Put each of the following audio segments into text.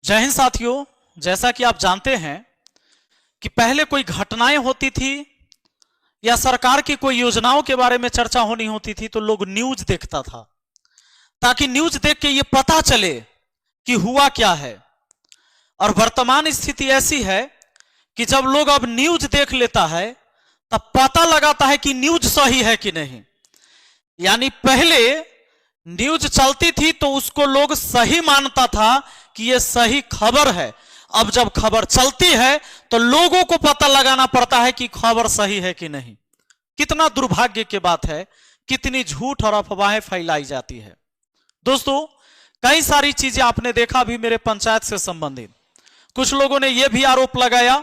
जय हिंद साथियों। जैसा कि आप जानते हैं कि पहले कोई घटनाएं होती थी या सरकार की कोई योजनाओं के बारे में चर्चा होनी होती थी तो लोग न्यूज देखता था, ताकि न्यूज देख के ये पता चले कि हुआ क्या है। और वर्तमान स्थिति ऐसी है कि जब लोग अब न्यूज देख लेता है तब पता लगाता है कि न्यूज सही है कि नहीं। यानी पहले न्यूज चलती थी तो उसको लोग सही मानता था कि ये सही खबर है। अब जब खबर चलती है तो लोगों को पता लगाना पड़ता है कि खबर सही है कि नहीं। कितना दुर्भाग्य की बात है, कितनी झूठ और अफवाहें फैलाई जाती है। दोस्तों, कई सारी चीजें आपने देखा भी मेरे पंचायत से संबंधित। कुछ लोगों ने यह भी आरोप लगाया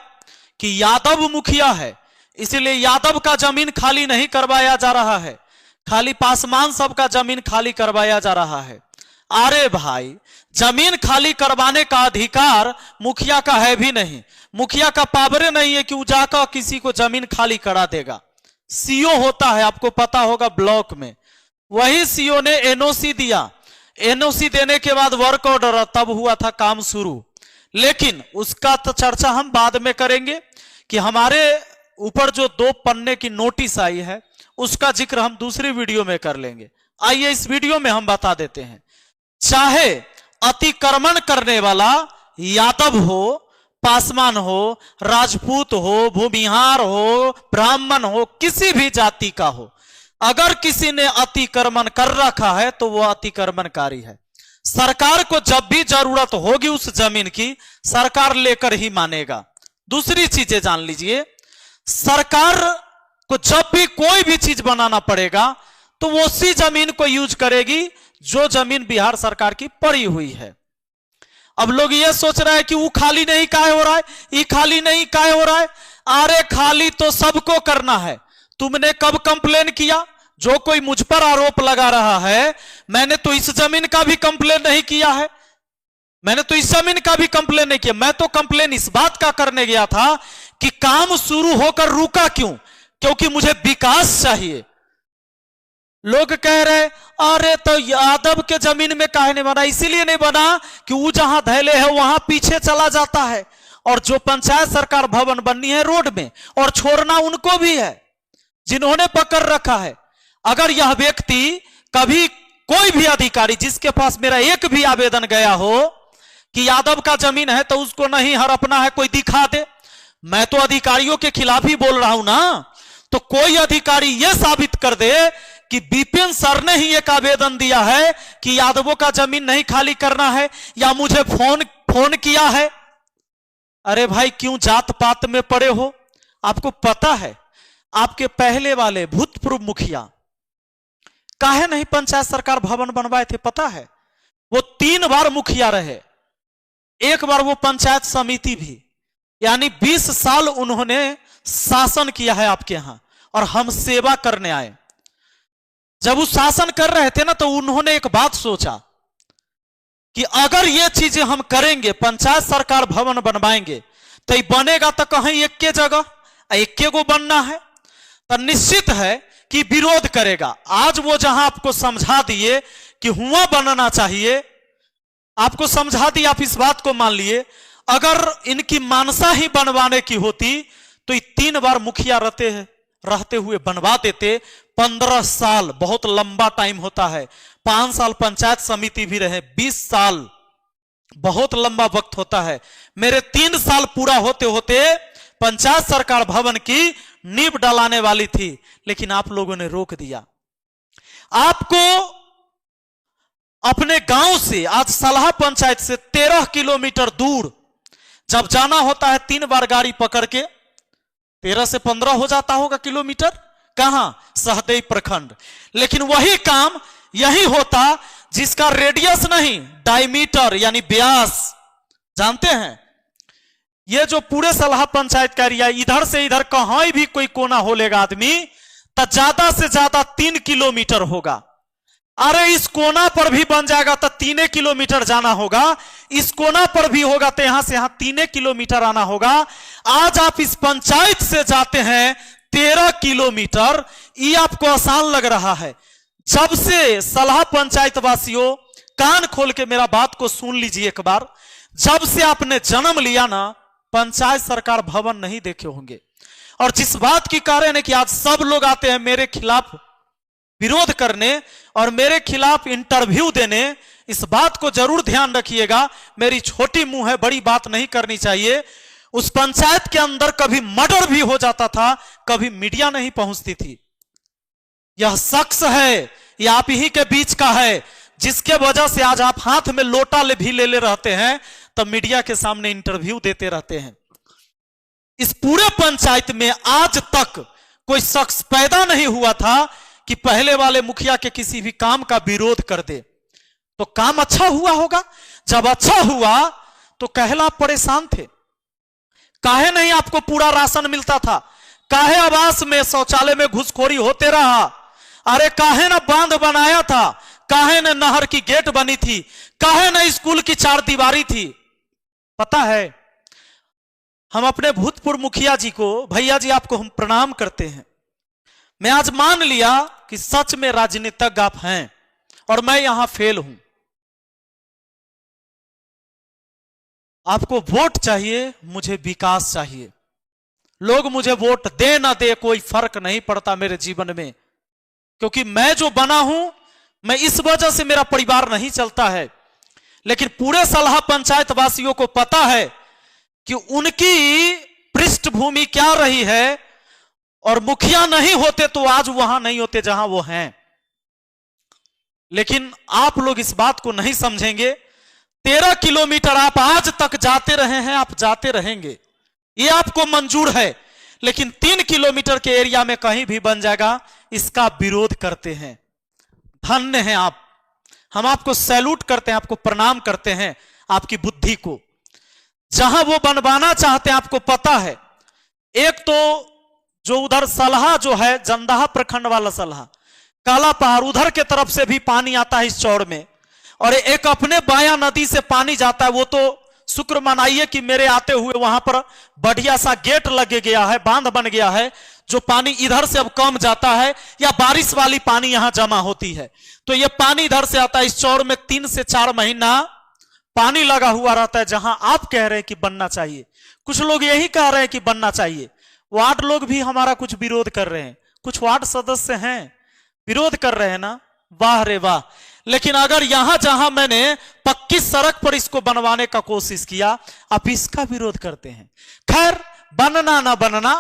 कि यादव मुखिया है, इसीलिए यादव का जमीन खाली नहीं करवाया जा रहा है, खाली पासवान सबका जमीन खाली करवाया जा रहा है। अरे भाई, जमीन खाली करवाने का अधिकार मुखिया का है भी नहीं। मुखिया का पावरे नहीं है कि वो जाकर किसी को जमीन खाली करा देगा। सीओ होता है, आपको पता होगा, ब्लॉक में। वही सीओ ने एनओसी दिया, एनओसी देने के बाद वर्क ऑर्डर, तब हुआ था काम शुरू। लेकिन उसका तो चर्चा हम बाद में करेंगे कि हमारे ऊपर जो 2 पन्ने की नोटिस आई है उसका जिक्र हम दूसरी वीडियो में कर लेंगे। आइए इस वीडियो में हम बता देते हैं, चाहे अतिक्रमण करने वाला यादव हो, पासवान हो, राजपूत हो, भूमिहार हो, ब्राह्मण हो, किसी भी जाति का हो, अगर किसी ने अतिक्रमण कर रखा है तो वह अतिक्रमणकारी है। सरकार को जब भी जरूरत होगी उस जमीन की, सरकार लेकर ही मानेगा। दूसरी चीजें जान लीजिए, सरकार को जब भी कोई भी चीज बनाना पड़ेगा तो वो उसी जमीन को यूज करेगी जो जमीन बिहार सरकार की पड़ी हुई है। अब लोग ये सोच रहे हैं कि वो खाली नहीं काहे हो रहा है, ये खाली नहीं काहे हो रहा है। अरे खाली तो सबको करना है। तुमने कब कंप्लेन किया? जो कोई मुझ पर आरोप लगा रहा है, मैंने तो इस जमीन का भी कंप्लेन नहीं किया है, मैंने तो इस जमीन का भी कंप्लेन नहीं किया। मैं तो कंप्लेन इस बात का करने गया था कि काम शुरू होकर रुका क्यों, क्योंकि मुझे विकास चाहिए। लोग कह रहे अरे तो यादव के जमीन में काहे नहीं बना? इसीलिए नहीं बना कि वो जहां धैले है वहां पीछे चला जाता है, और जो पंचायत सरकार भवन बननी है रोड में, और छोड़ना उनको भी है जिन्होंने पकड़ रखा है। अगर यह व्यक्ति कभी कोई भी अधिकारी जिसके पास मेरा एक भी आवेदन गया हो कि यादव का जमीन है तो उसको नहीं हड़पना है, कोई दिखा दे। मैं तो अधिकारियों के खिलाफ ही बोल रहा हूं ना। तो कोई अधिकारी यह साबित कर दे कि बीपीएन सर ने ही एक आवेदन दिया है कि यादवों का जमीन नहीं खाली करना है, या मुझे फोन किया है। अरे भाई, क्यों जात पात में पड़े हो? आपको पता है आपके पहले वाले भूतपूर्व मुखिया काहे नहीं पंचायत सरकार भवन बनवाए थे? पता है, वो 3 बार मुखिया रहे, एक बार वो पंचायत समिति भी। यानी 20 साल उन्होंने शासन किया है आपके यहां, और हम सेवा करने आए। जब वो शासन कर रहे थे ना, तो उन्होंने एक बात सोचा कि अगर ये चीजें हम करेंगे, पंचायत सरकार भवन बनवाएंगे, तो ये बनेगा तो कहीं एक के जगह एक के को बनना है, तो निश्चित है कि विरोध करेगा। आज वो जहां आपको समझा दिए कि हुआ बनना चाहिए, आपको समझा दिया, आप इस बात को मान लिए। अगर इनकी मानसा ही बनवाने की होती तो ये 3 बार मुखिया रहते हुए बनवा देते। 15 साल बहुत लंबा टाइम होता है। 5 साल पंचायत समिति भी रहे, 20 साल बहुत लंबा वक्त होता है। मेरे 3 साल पूरा होते होते पंचायत सरकार भवन की नींव डलाने वाली थी, लेकिन आप लोगों ने रोक दिया। आपको अपने गांव से, आज सलाह पंचायत से 13 किलोमीटर दूर जब जाना होता है, 3 बार गाड़ी पकड़ के 13 से 15 हो जाता होगा किलोमीटर, कहां? सहदेई प्रखंड। लेकिन वही काम यही होता जिसका रेडियस नहीं, डायमीटर यानी व्यास। जानते हैं, ये जो पूरे सलाह पंचायत का एरिया, इधर से इधर कहीं भी कोई कोना हो लेगा आदमी तो ज्यादा से ज्यादा 3 किलोमीटर होगा। अरे इस कोना पर भी बन जाएगा तो 3 किलोमीटर जाना होगा, इस कोना पर भी होगा तो यहां से यहां 3 किलोमीटर आना होगा। आज आप इस पंचायत से जाते हैं 13 किलोमीटर, ये आपको आसान लग रहा है। जब से सलाह पंचायत वासियों कान खोल के मेरा बात को सुन लीजिए एक बार। जब से आपने जन्म लिया ना, पंचायत सरकार भवन नहीं देखे होंगे। और जिस बात की कारण है कि आज सब लोग आते हैं मेरे खिलाफ विरोध करने और मेरे खिलाफ इंटरव्यू देने, इस बात को जरूर ध्यान रखिएगा। मेरी छोटी मुंह है, बड़ी बात नहीं करनी चाहिए। उस पंचायत के अंदर कभी मर्डर भी हो जाता था, कभी मीडिया नहीं पहुंचती थी। यह शख्स है, यह आप ही के बीच का है, जिसके वजह से आज आप हाथ में लोटा भी ले रहते हैं, तब मीडिया के सामने इंटरव्यू देते रहते हैं। इस पूरे पंचायत में आज तक कोई शख्स पैदा नहीं हुआ था कि पहले वाले मुखिया के किसी भी काम का विरोध कर दे। तो काम अच्छा हुआ होगा। जब अच्छा हुआ तो कहला आप परेशान थे, काहे नहीं आपको पूरा राशन मिलता था, काहे आवास में शौचालय में घुसखोरी होते रहा, अरे काहे ना बांध बनाया था, काहे न नहर की गेट बनी थी, काहे न स्कूल की चार दीवारी थी। पता है, हम अपने भूतपूर्व मुखिया जी को, भैया जी आपको हम प्रणाम करते हैं। मैं आज मान लिया कि सच में राजनीतिज्ञ आप हैं और मैं यहां फेल हूं। आपको वोट चाहिए, मुझे विकास चाहिए। लोग मुझे वोट दे ना दे कोई फर्क नहीं पड़ता मेरे जीवन में, क्योंकि मैं जो बना हूं, मैं इस वजह से मेरा परिवार नहीं चलता है। लेकिन पूरे सलाह पंचायत वासियों को पता है कि उनकी पृष्ठभूमि क्या रही है, और मुखिया नहीं होते तो आज वहां नहीं होते जहां वो हैं। लेकिन आप लोग इस बात को नहीं समझेंगे। 13 किलोमीटर आप आज तक जाते रहे हैं, आप जाते रहेंगे, ये आपको मंजूर है। लेकिन 3 किलोमीटर के एरिया में कहीं भी बन जाएगा, इसका विरोध करते हैं। धन्य हैं आप, हम आपको सैल्यूट करते हैं, आपको प्रणाम करते हैं, आपकी बुद्धि को। जहां वो बनवाना चाहते हैं आपको पता है। एक तो जो उधर सलहा जो है, जंदाहा प्रखंड वाला सलहा, काला पहाड़, उधर के तरफ से भी पानी आता है इस चौड़ में, और एक अपने बाया नदी से पानी जाता है। वो तो शुक्र मनाइए कि मेरे आते हुए वहां पर बढ़िया सा गेट लगे गया है, बांध बन गया है, जो पानी इधर से अब कम जाता है, या बारिश वाली पानी यहां जमा होती है तो ये पानी इधर से आता है। इस चौड़ में 3 से 4 महीना पानी लगा हुआ रहता है। जहां आप कह रहे हैं कि बनना चाहिए, कुछ लोग यही कह रहे हैं कि बनना चाहिए। वार्ड लोग भी हमारा कुछ विरोध कर रहे हैं, कुछ वार्ड सदस्य हैं विरोध कर रहे हैं ना, वाह रे वाह। लेकिन अगर यहां जहां मैंने पक्की सड़क पर इसको बनवाने का कोशिश किया, आप इसका विरोध करते हैं। खैर, बनना ना बनना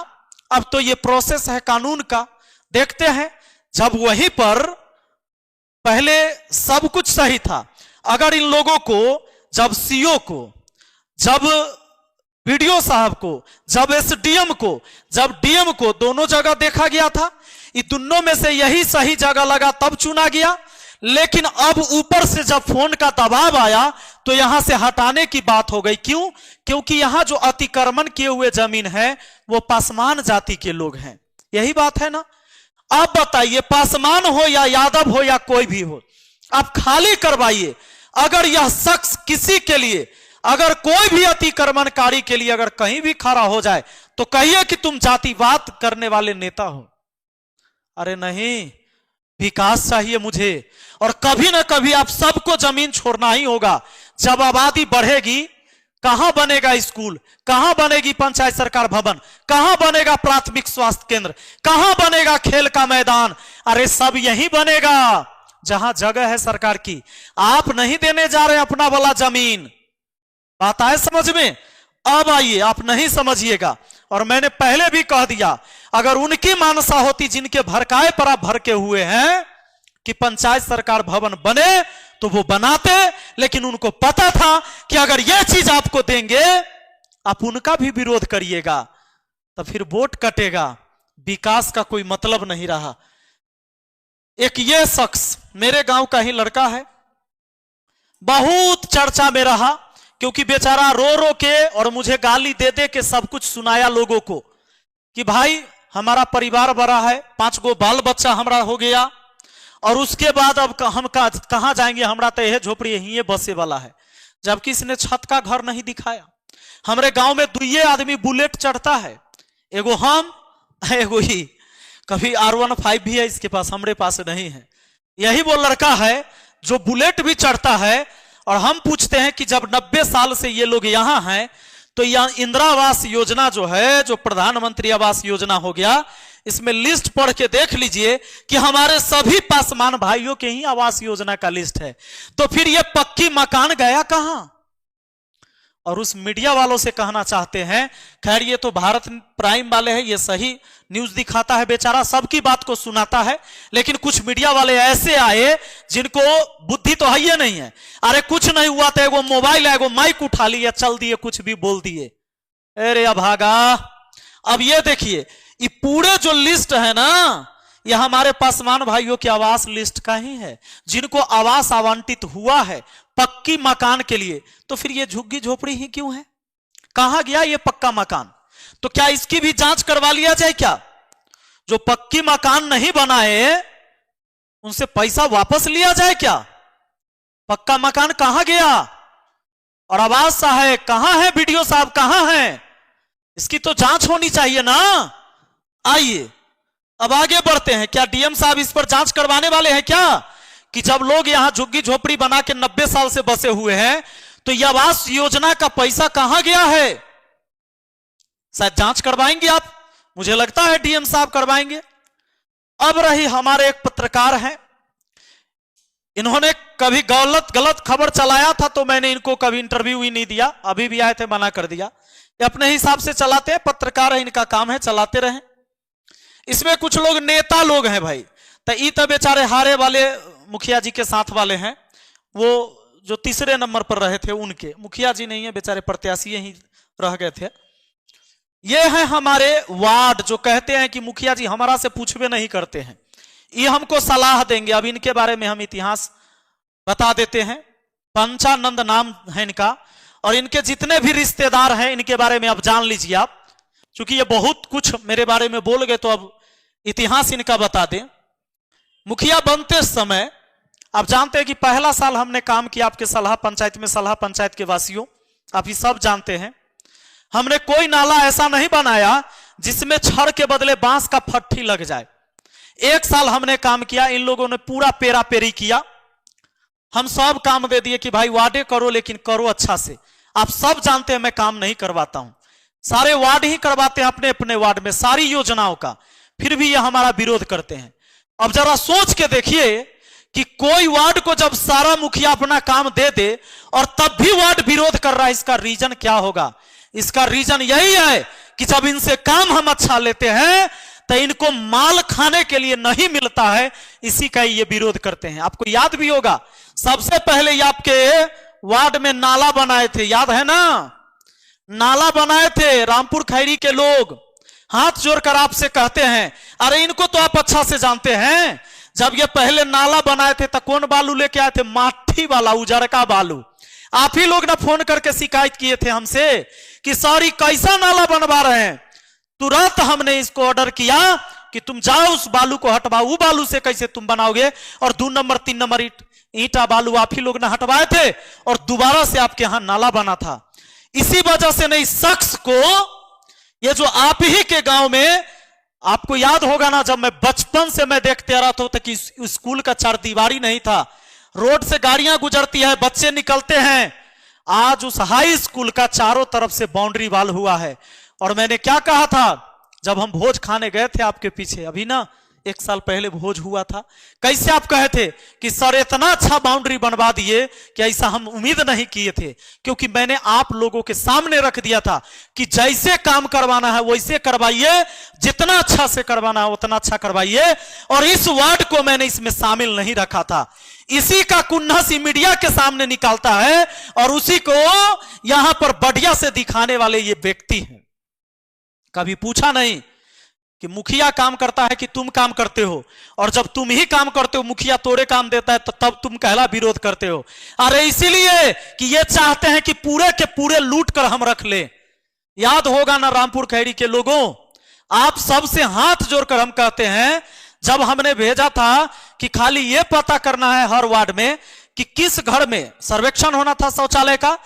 अब तो ये प्रोसेस है कानून का, देखते हैं। जब वहीं पर पहले सब कुछ सही था, अगर इन लोगों को, जब सीओ को, जब बीडीओ साहब को, जब एसडीएम को, जब डीएम को, दोनों जगह देखा गया था, ये दोनों में से यही सही जगह लगा तब चुना गया। लेकिन अब ऊपर से जब फोन का दबाव आया तो यहां से हटाने की बात हो गई। क्यों? क्योंकि यहां जो अतिक्रमण किए हुए जमीन है वो पासवान जाति के लोग हैं। यही बात है ना। आप बताइए, पासवान हो या यादव हो या कोई भी हो, आप खाली करवाइए। अगर यह शख्स किसी के लिए, अगर कोई भी अतिक्रमणकारी के लिए अगर कहीं भी खड़ा हो जाए तो कहिए कि तुम जातिवाद करने वाले नेता हो। अरे नहीं, विकास चाहिए मुझे, और कभी ना कभी आप सबको जमीन छोड़ना ही होगा। जब आबादी बढ़ेगी, कहां बनेगा स्कूल, कहां बनेगी पंचायत सरकार भवन, कहां बनेगा प्राथमिक स्वास्थ्य केंद्र, कहां बनेगा खेल का मैदान? अरे सब यही बनेगा जहां जगह है सरकार की। आप नहीं देने जा रहे अपना वाला जमीन। बात आए समझ में? अब आइए, आप नहीं समझिएगा। और मैंने पहले भी कह दिया, अगर उनकी मानसा होती जिनके भड़काए पर आप भड़के हुए हैं कि पंचायत सरकार भवन बने, तो वो बनाते। लेकिन उनको पता था कि अगर यह चीज आपको देंगे, आप उनका भी विरोध करिएगा तो फिर वोट कटेगा, विकास का कोई मतलब नहीं रहा। एक ये शख्स मेरे गांव का ही लड़का है, बहुत चर्चा में रहा, क्योंकि बेचारा रो रो के और मुझे गाली दे दे के सब कुछ सुनाया लोगों को कि भाई हमारा परिवार बड़ा है, 5 गो बाल बच्चा हमारा हो गया, और उसके बाद अब हम कहां जाएंगे, हमारा तो यह झोपड़ी यही बसे वाला है। जबकि इसने छत का घर नहीं दिखाया। हमारे गांव में 2 आदमी बुलेट चढ़ता है, एगो हम, एगो ही, कभी R15 भी है इसके पास, हमारे पास नहीं है। यही वो लड़का है जो बुलेट भी चढ़ता है। और हम पूछते हैं कि जब 90 साल से ये लोग यहां हैं तो यह इंदिरा आवास योजना जो है, जो प्रधानमंत्री आवास योजना हो गया, इसमें लिस्ट पढ़ के देख लीजिए कि हमारे सभी पासवान भाइयों के ही आवास योजना का लिस्ट है। तो फिर ये पक्की मकान गया कहां? और उस मीडिया वालों से कहना चाहते हैं, खैर ये तो भारत प्राइम वाले हैं, ये सही न्यूज दिखाता है, बेचारा सबकी बात को सुनाता है, लेकिन कुछ मीडिया वाले ऐसे आए जिनको बुद्धि तो है ही नहीं है। अरे कुछ नहीं हुआ था, एगो मोबाइल है, एगो माइक उठा लिया, चल दिए, कुछ भी बोल दिए। अरे अभागा, अब ये देखिए, ये पूरे जो लिस्ट है ना, यह हमारे पासवान भाइयों की आवास लिस्ट का ही है, जिनको आवास आवंटित हुआ है पक्की मकान के लिए। तो फिर ये झुग्गी झोपड़ी ही क्यों है? कहां गया ये पक्का मकान? तो क्या इसकी भी जांच करवा लिया जाए क्या? जो पक्की मकान नहीं बनाए उनसे पैसा वापस लिया जाए क्या? पक्का मकान कहां गया? और आवास साहब कहां है? वीडियो साहब कहां है? इसकी तो जांच होनी चाहिए ना। आइए अब आगे बढ़ते हैं। क्या डीएम साहब इस पर जांच करवाने वाले हैं क्या कि जब लोग यहां झुग्गी झोपड़ी बना के 90 साल से बसे हुए हैं तो यह आवास योजना का पैसा कहां गया है? शायद जांच करवाएंगे आप, मुझे लगता है डीएम साहब करवाएंगे। अब रही हमारे एक पत्रकार हैं, इन्होंने कभी गलत खबर चलाया था तो मैंने इनको कभी इंटरव्यू ही नहीं दिया, अभी भी आए थे मना कर दिया। ये अपने हिसाब से चलाते हैं, पत्रकार है, इनका काम है, चलाते रहे। इसमें कुछ लोग नेता लोग हैं भाई, तो ये तो बेचारे हारे वाले मुखिया जी के साथ वाले हैं, वो जो तीसरे नंबर पर रहे थे उनके, मुखिया जी नहीं है बेचारे, प्रत्याशी ही रह गए थे। ये हैं हमारे वार्ड जो कहते हैं कि मुखिया जी हमारा से पूछवे नहीं करते हैं, ये हमको सलाह देंगे। अब इनके बारे में हम इतिहास बता देते हैं। पंचानंद नाम है इनका, और इनके जितने भी रिश्तेदार हैं इनके बारे में अब जान लीजिए आप, क्योंकि ये बहुत कुछ मेरे बारे में बोल गए तो अब इतिहास इनका बता दें। मुखिया बनते समय आप जानते हैं कि पहला साल हमने काम किया आपके सलाह पंचायत में, सलाह पंचायत के वासियों आप ये सब जानते हैं, हमने कोई नाला ऐसा नहीं बनाया जिसमें छड़ के बदले बांस का फट्टी लग जाए। एक साल हमने काम किया, इन लोगों ने पूरा पेरा पेरी किया, हम सब काम दे दिए कि भाई वार्डे करो लेकिन करो अच्छा से। आप सब जानते हैं मैं काम नहीं करवाता हूं, सारे वार्ड ही करवाते हैं अपने अपने वार्ड में सारी योजनाओं का, फिर भी ये हमारा विरोध करते हैं। अब जरा सोच के देखिए कि कोई वार्ड को जब सारा मुखिया अपना काम दे दे और तब भी वार्ड विरोध कर रहा है, इसका रीजन क्या होगा? इसका रीजन यही है कि जब इनसे काम हम अच्छा लेते हैं तो इनको माल खाने के लिए नहीं मिलता है, इसी का ये विरोध करते हैं। आपको याद भी होगा सबसे पहले ये आपके वार्ड में नाला बनाए थे, याद है ना? नाला बनाए थे रामपुर खैरी के लोग, हाथ जोड़कर आपसे कहते हैं, अरे इनको तो आप अच्छा से जानते हैं, जब ये पहले नाला बनाए थे तो कौन बालू लेके आए थे? माठी वाला, उजरका बालू। आप ही लोग ना फोन करके शिकायत किए थे हमसे कि सॉरी कैसा नाला बनवा रहे हैं। तुरंत हमने इसको ऑर्डर किया कि तुम जाओ उस बालू को हटवाओ, वो बालू से कैसे तुम बनाओगे? और 2 नंबर 3 नंबर ईंटा बालू आप ही लोग ने हटवाए थे और दोबारा से आपके यहां नाला बना था। इसी वजह से नहीं शख्स को, ये जो आप ही के गांव में, आपको याद होगा ना, जब मैं बचपन से मैं देखते आ रहा था कि स्कूल का 4 दीवारी नहीं था, रोड से गाड़ियां गुजरती है, बच्चे निकलते हैं, आज उस हाई स्कूल का चारों तरफ से बाउंड्री वाल हुआ है। और मैंने क्या कहा था जब हम भोज खाने गए थे आपके पीछे, अभी ना 1 साल पहले भोज हुआ था, कैसे आप कहे थे कि सर इतना अच्छा बाउंड्री बनवा दिए कि ऐसा हम उम्मीद नहीं किए थे, क्योंकि मैंने आप लोगों के सामने रख दिया था कि जैसे काम करवाना है वैसे करवाइए, जितना अच्छा से करवाना है उतना अच्छा करवाइए। और इस वार्ड को मैंने इसमें शामिल नहीं रखा था। इसी का कुन्नस मीडिया के सामने निकालता है और उसी को यहां पर बढ़िया से दिखाने वाले ये व्यक्ति हैं। कभी पूछा नहीं कि मुखिया काम करता है कि तुम काम करते हो, और जब तुम ही काम करते हो मुखिया तोड़े काम देता है तो तब तुम कहला विरोध करते हो। अरे इसीलिए कि ये चाहते हैं कि पूरे के पूरे लूट कर हम रख ले। याद होगा ना रामपुर खैरी के लोगों, आप सबसे हाथ जोड़कर हम कहते हैं, जब हमने भेजा था कि खाली ये पता करना है हर वार्ड में कि किस घर में सर्वेक्षण होना था शौचालय का,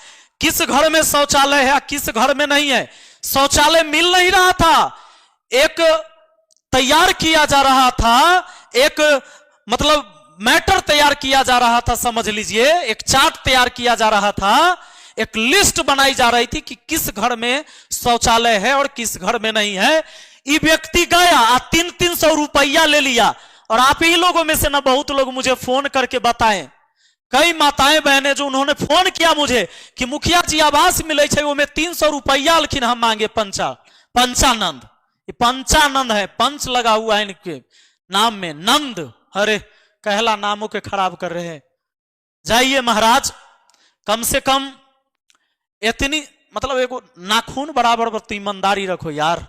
किस घर में शौचालय है किस घर में नहीं है। शौचालय मिल नहीं रहा था, एक तैयार किया जा रहा था, एक मतलब मैटर तैयार किया जा रहा था, समझ लीजिए एक चार्ट तैयार किया जा रहा था, एक लिस्ट बनाई जा रही थी कि किस घर में शौचालय है और किस घर में नहीं है। ये व्यक्ति गया 300 रुपया ले लिया। और आप ही लोगों में से ना बहुत लोग मुझे फोन करके बताएं, कई माताएं बहनें जो उन्होंने फोन किया मुझे कि मुखिया जी आवास मिले छे, वो में 300 रुपया लेकिन हम मांगे पंचानंद। ये पंचानंद है, पंच लगा हुआ है इनके नाम में, नंद। अरे कहला नामों के खराब कर रहे हैं। जाइए महाराज, कम से कम इतनी मतलब एगो नाखून बराबर ईमानदारी रखो यार।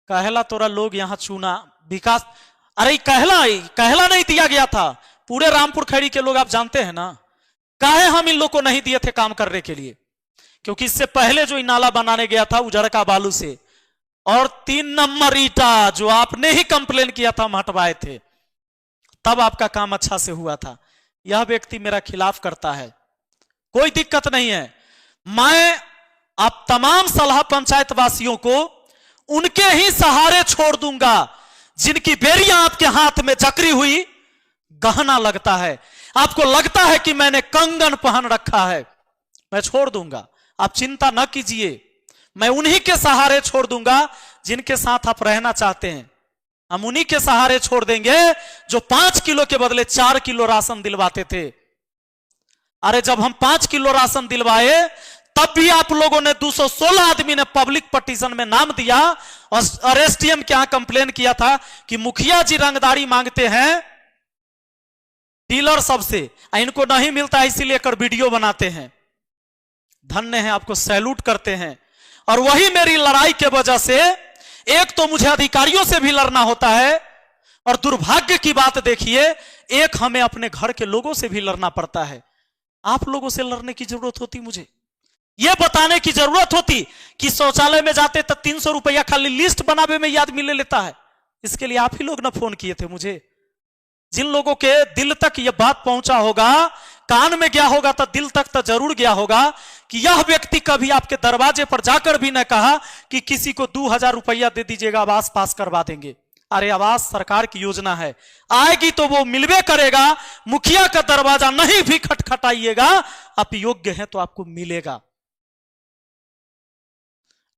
कहला तोरा लोग यहां चुना विकास, अरे कहला नहीं दिया गया था। पूरे रामपुर खैरी के लोग आप जानते हैं ना, काहे हम इन लोग को नहीं दिए थे काम करने के लिए? क्योंकि इससे पहले जो नाला बनाने गया था उजड़का बालू से, और 3 नंबर ईटा जो आपने ही कंप्लेन किया था हम हटवाए थे, तब आपका काम अच्छा से हुआ था। यह व्यक्ति मेरा खिलाफ करता है, कोई दिक्कत नहीं है। मैं आप तमाम सलाह पंचायत वासियों को उनके ही सहारे छोड़ दूंगा जिनकी बेरियां आपके हाथ में जकड़ी हुई गहना लगता है, आपको लगता है कि मैंने कंगन पहन रखा है, मैं छोड़ दूंगा। आप चिंता न कीजिए, मैं उन्हीं के सहारे छोड़ दूंगा जिनके साथ आप रहना चाहते हैं। हम उन्हीं के सहारे छोड़ देंगे जो 5 किलो के बदले 4 किलो राशन दिलवाते थे। अरे जब हम 5 किलो राशन दिलवाए तब भी आप लोगों ने 216 आदमी ने पब्लिक पटिशन में नाम दिया और एसडीएम के यहां कंप्लेन किया था कि मुखिया जी रंगदारी मांगते हैं डीलर सबसे, इनको नहीं मिलता है इसीलिए कर वीडियो बनाते हैं। धन्य है, आपको सैल्यूट करते हैं। और वही मेरी लड़ाई के वजह से एक तो मुझे अधिकारियों से भी लड़ना होता है, और दुर्भाग्य की बात देखिए एक हमें अपने घर के लोगों से भी लड़ना पड़ता है। आप लोगों से लड़ने की जरूरत होती, मुझे यह बताने की जरूरत होती कि शौचालय में जाते तो 300 रुपया खाली लिस्ट बनावे में याद मिले लेता है। इसके लिए आप ही लोग ना फोन किए थे मुझे। जिन लोगों के दिल तक यह बात पहुंचा होगा, कान में गया होगा तो दिल तक तो जरूर गया होगा कि यह व्यक्ति कभी आपके दरवाजे पर जाकर भी न कहा कि किसी को 2000 रुपया दे दीजिएगा, आवास पास करवा देंगे। अरे आवास सरकार की योजना है, आएगी तो वो मिलवे करेगा। मुखिया का दरवाजा नहीं भी खटखटाइएगा, आप योग्य हैं तो आपको मिलेगा।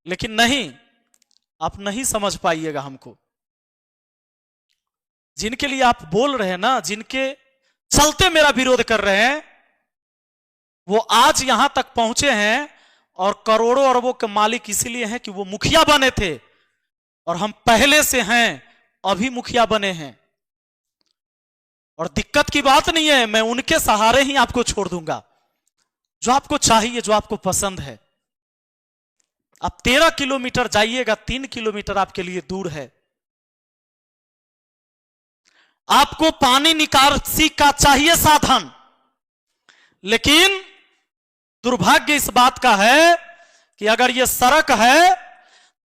लेकिन नहीं, आप नहीं समझ पाइएगा हमको। जिनके लिए आप बोल रहे हैं ना, जिनके चलते मेरा विरोध कर रहे हैं, वो आज यहां तक पहुंचे हैं और करोड़ों अरबों के मालिक इसीलिए हैं कि वो मुखिया बने थे, और हम पहले से हैं, अभी मुखिया बने हैं। और दिक्कत की बात नहीं है, मैं उनके सहारे ही आपको छोड़ दूंगा। जो आपको चाहिए, जो आपको पसंद है। आप 13 किलोमीटर जाइएगा, 3 किलोमीटर आपके लिए दूर है। आपको पानी निकासी का चाहिए साधन, लेकिन दुर्भाग्य इस बात का है कि अगर यह सड़क है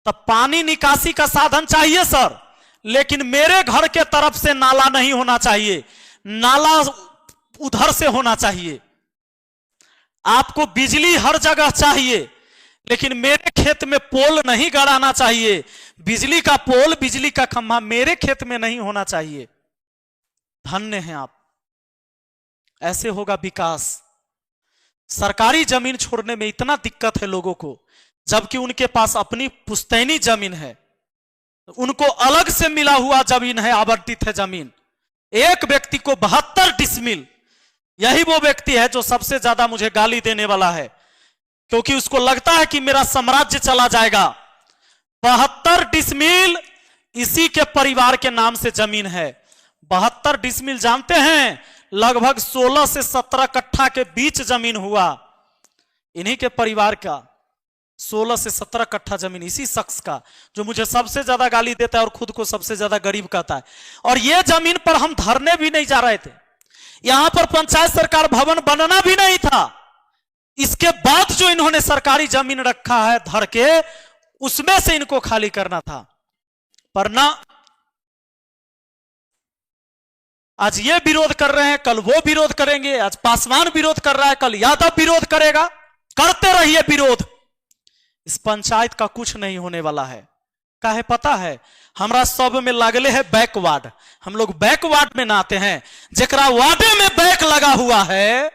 तो पानी निकासी का साधन चाहिए सर, लेकिन मेरे घर के तरफ से नाला नहीं होना चाहिए, नाला उधर से होना चाहिए। आपको बिजली हर जगह चाहिए, लेकिन मेरे खेत में पोल नहीं गड़ाना चाहिए। बिजली का पोल, बिजली का खंभा मेरे खेत में नहीं होना चाहिए। धन्य हैं आप, ऐसे होगा विकास। सरकारी जमीन छोड़ने में इतना दिक्कत है लोगों को, जबकि उनके पास अपनी पुश्तैनी जमीन है, उनको अलग से मिला हुआ जमीन है, आवंटित है जमीन। एक व्यक्ति को 72 डिसमिल, यही वो व्यक्ति है जो सबसे ज्यादा मुझे गाली देने वाला है, क्योंकि उसको लगता है कि मेरा साम्राज्य चला जाएगा। 72 डिसमिल इसी के परिवार के नाम से जमीन है। 72 डिसमिल जानते हैं, लगभग 16 से 17 कट्ठा के बीच जमीन हुआ। इन्हीं के परिवार का 16 से 17 कट्ठा जमीन, इसी शख्स का जो मुझे सबसे ज्यादा गाली देता है और खुद को सबसे ज्यादा गरीब कहता है। और यह जमीन पर हम धरने भी नहीं जा रहे थे, यहां पर पंचायत सरकार भवन बनना भी नहीं था। इसके बाद जो इन्होंने सरकारी जमीन रखा है धर के, उसमें से इनको खाली करना था। पर ना, आज ये विरोध कर रहे हैं, कल वो विरोध करेंगे। आज पासवान विरोध कर रहा है, कल यादव विरोध करेगा। करते रहिए विरोध, इस पंचायत का कुछ नहीं होने वाला है। का है पता है? हमरा सब में लगले है बैकवर्ड। हम लोग बैकवर्ड में नाते हैं। जेकरा वार्डे में बैक लगा हुआ है,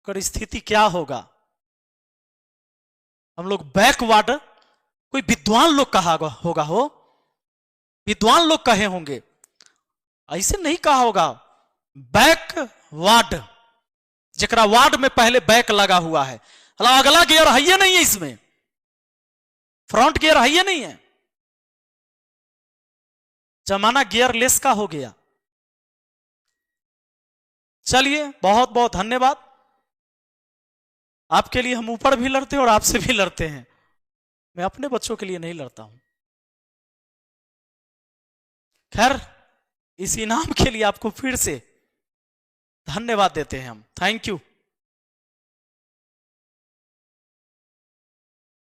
कर स्थिति क्या होगा? हम लोग बैकवर्ड, कोई विद्वान लोग कहा होगा, हो विद्वान लोग कहे होंगे, ऐसे नहीं कहा होगा। बैकवर्ड, जेकरा वार्ड में पहले बैक लगा हुआ है। अगला गियर है ही नहीं है, इसमें फ्रंट गियर है ही नहीं है। जमाना गियरलेस का हो गया। चलिए, बहुत बहुत धन्यवाद। आपके लिए हम ऊपर भी लड़ते हैं और आपसे भी लड़ते हैं। मैं अपने बच्चों के लिए नहीं लड़ता हूं। खैर, इस इनाम के लिए आपको फिर से धन्यवाद देते हैं हम। Thank you.